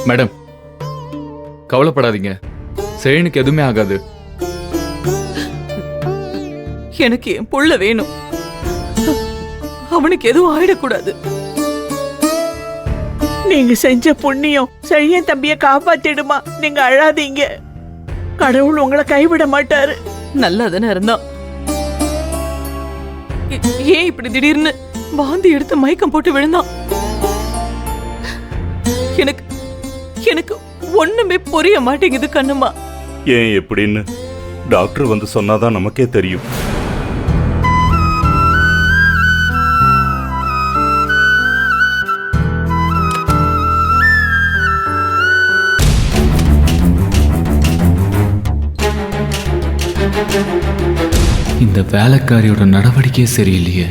Madam, கவலைப்படாதீங்க. செழினுக்கு எதுவுமே ஆகாது. எனக்கு என் புள்ள வேணும். அவனுக்கு எதுவும் ஆயிடக்கூடாது. நீங்க செஞ்ச புண்ணியம் செழியன் தம்பிய காப்பாத்திடுமா. நீங்க அழாதீங்க. கடவுள் உங்களை கைவிட மாட்டாரு. நல்லா தானே இருந்தான். ஏன் இப்படி திடீர்னு வாந்தி எடுத்து மயக்கம் போட்டு விழுந்தான்? எனக்கு எனக்கு ஒண்ணுமே புரிய மாட்டேங்குது கண்ணுமா. ஏன் எப்படின்னு டாக்டர் வந்து சொன்னாதான் நமக்கே தெரியும். இந்த வேலைக்காரியோட நடவடிக்கையே சரியில்லையே.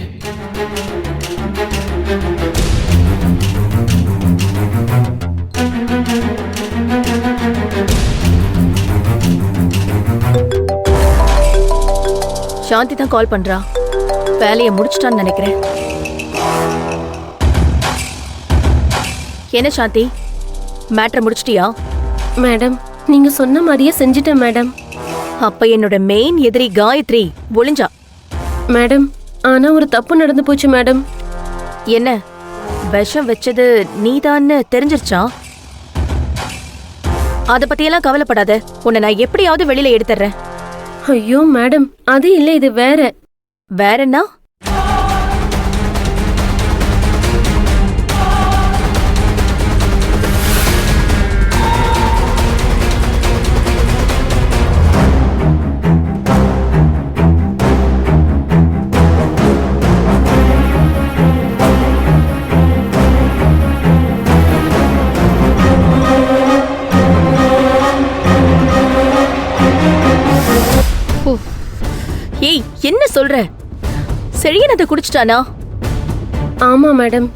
சாந்தி தான் கால் பண்றா. வேலையை முடிச்சிட்டான்னு நினைக்கிறேன். என்ன சாந்தி, மேட்ரை முடிச்சிட்டியா? மேடம், நீங்க சொன்ன மாதிரியே செஞ்சிட்டேன் மேடம். அப்ப என்னோட மெயின் எதிரி காயத்ரி ஒளிஞ்சா. மேடம், ஆனா ஒரு தப்பு நடந்து போச்சு மேடம். என்ன, விஷம் வச்சது நீதான்னு தெரிஞ்சிருச்சா? அத பத்தியெல்லாம் கவலைப்படாத. உன்னை நான் எப்படியாவது வெளியில எடுத்துறேன். ஐயோ மேடம், அது இல்ல, இது வேற. வேறன்னா? ஏய், என்ன சொல்ற? செழியன் அதை குடிச்சிட்டானா? ஆமா மேடம்,